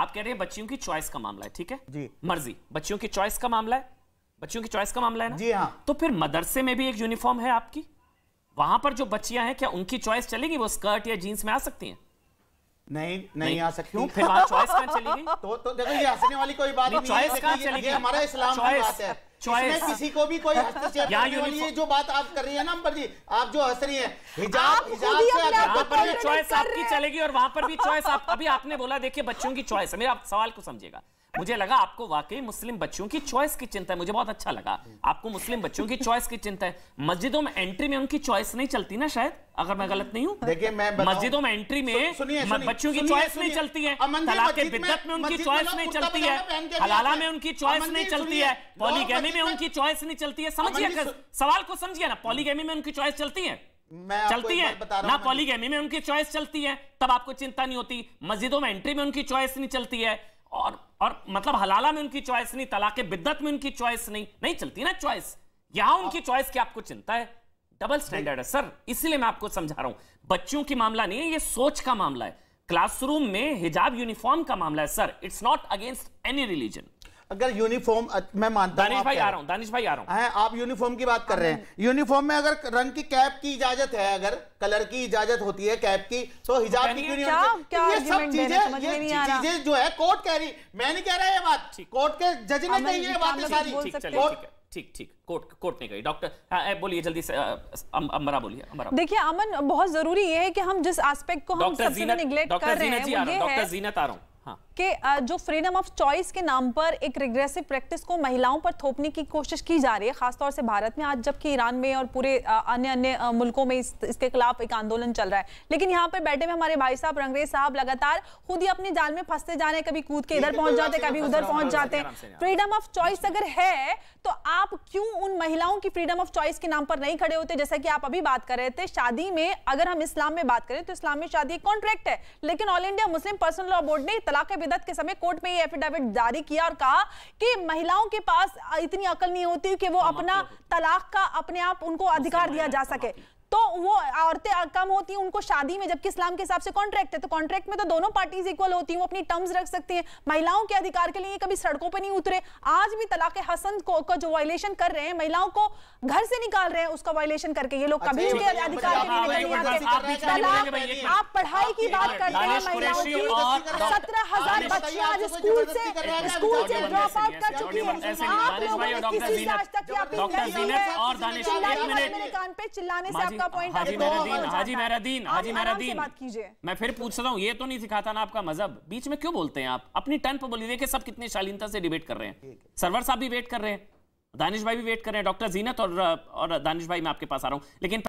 आप कह रहे हैं बच्चियों की चॉइस का मामला है, ठीक है जी, मर्जी, बच्चियों की चॉइस का मामला है, बच्चियों की चॉइस का मामला है ना जी हाँ। तो फिर मदरसे में भी एक यूनिफॉर्म है आपकी, वहां पर जो बच्चियां हैं क्या उनकी चॉइस चलेगी, वो स्कर्ट या जीन्स में आ सकती हैं? नहीं आ सकती। क्यों फिर वहां चॉइस कहां चली गई? तो देखो ये हंसने वाली कोई बात नहीं, चॉइस कहां चली गई? ये हमारा इस्लाम की बात है, चॉइस किसी को भी कोई हस्तक्षेप करने वाली है जो बात आप कर रही है ना अंबर जी, आप जो हंस रही हैं हिजाब से यहाँ पर भी चॉइस आपकी चलेगी और वहां पर भी चॉइस आप, अभी आपने बोला देखिए बच्चों की चॉइस है, मेरा आप सवाल को समझिएगा, मुझे लगा आपको वाकई मुस्लिम बच्चों की चॉइस की चिंता है, मुझे बहुत अच्छा लगा आपको मुस्लिम बच्चों की चॉइस की चिंता है। मस्जिदों में एंट्री में उनकी चॉइस नहीं चलती ना, शायद अगर मैं गलत नहीं हूं। देखिए मैं मस्जिदों में एंट्री में बच्चों की चॉइस नहीं चलती है, तलाक बिद्दत में उनकी चॉइस नहीं चलती है, हलाला में उनकी चॉइस नहीं चलती है, पॉलीगैमी में उनकी चॉइस नहीं चलती है। समझिए सवाल को, समझिए ना, पॉलीगैमी में उनकी चॉइस चलती है, चलती है ना, पॉलीगैमी में उनकी चॉइस चलती है, तब आपको चिंता नहीं होती। मस्जिदों में एंट्री में उनकी चॉइस नहीं चलती है, और मतलब हलाला में उनकी चॉइस नहीं, तलाक बिद्दत में उनकी चॉइस नहीं चलती ना चॉइस, यहां उनकी चॉइस की आपको चिंता है। डबल स्टैंडर्ड है सर, इसलिए मैं आपको समझा रहा हूं, बच्चों की मामला नहीं है, ये सोच का मामला है, क्लासरूम में हिजाब यूनिफॉर्म का मामला है sir, it's not against any religion. अगर यूनिफॉर्म, मैं मानता हूं दानिश भाई आ रहा हूं, दानिश भाई आ रहा हूं, आप यूनिफॉर्म की बात कर रहे हैं, यूनिफॉर्म में अगर रंग की कैप की इजाजत है, अगर कलर की इजाजत होती है कैप की, तो हिजाब की क्यों नहीं होती? ये सब चीजें जो है कोर्ट कह रही, मैं नहीं कह रहा ये बात, कोर्ट के जज ने कही है बातें सारी। ठीक, कोर्ट ने कही। डॉक्टर बोलिए जल्दी से, अमरा बोलिए। देखिए अमन, बहुत जरूरी ये है कि हम जिस एस्पेक्ट को हम सबसे निगलेक्ट कर रहे हैं वो ये है, डॉक्टर जीनत आ रहा हूं, कि जो फ्रीडम ऑफ चॉइस के नाम पर एक रिग्रेसिव प्रैक्टिस को महिलाओं पर थोपने की कोशिश की जा रही है, खासतौर से भारत में आज, जबकि ईरान में और पूरे अन्य मुल्कों में इसके खिलाफ एक आंदोलन चल रहा है। लेकिन यहाँ पर बैठे में हमारे भाई साहब रंगरेज साहब लगातार खुद ही अपने जाल में फंसते जा रहे हैं, कभी कूद के इधर पहुंच जाते, कभी उधर पहुंच जाते हैं। फ्रीडम ऑफ चॉइस अगर है तो आप क्यों उन महिलाओं की फ्रीडम ऑफ चॉइस के नाम पर नहीं खड़े होते? जैसा कि आप अभी बात कर रहे थे, शादी में अगर हम इस्लाम में बात करें तो इस्लाम में शादी कॉन्ट्रैक्ट है, लेकिन all India Muslim personal law board ने तलाक बिद्दत के समय कोर्ट में ये एफिडेविट जारी किया और कहा कि महिलाओं के पास इतनी अकल नहीं होती कि वो अपना तलाक का अपने आप उनको अधिकार दिया जा सके, तो वो औरतें कम होती हैं उनको शादी में, जबकि इस्लाम के हिसाब से कॉन्ट्रैक्ट है, तो कॉन्ट्रैक्ट में तो दोनों पार्टीज इक्वल होती हैं, वो अपनी टर्म्स रख सकती हैं। महिलाओं के अधिकार के लिए कभी सड़कों पे नहीं उतरे, आज भी तलाक हसन को जो वायलेशन कर रहे हैं, महिलाओं को घर से निकाल रहे हैं उसका वायलेशन करके, ये लोग कभी उनके अधिकार के लिए नहीं आते। आप पढ़ाई की बात करते हैं, महिलाओं की 17,000 बच्चियां आज स्कूल से ड्रॉप आउट कर चुकी है। आप लोगों ने किसी से आज तक कान पे चिल्लाने से आपका पॉइंट, हाजी मेहरादीन, मैं फिर पूछ रहा हूं, ये तो नहीं सिखाता ना आपका मजहब, बीच में क्यों बोलते हैं आप? अपनी टर्न पर बोलिए, देखिए सब कितनी शालीनता से डिबेट कर रहे हैं, सरवर साहब भी वेट कर रहे हैं, दानिश भाई भी वेट कर रहे हैं, डॉक्टर जीनत और दानिश भाई मैं आपके पास आ रहा हूं, लेकिन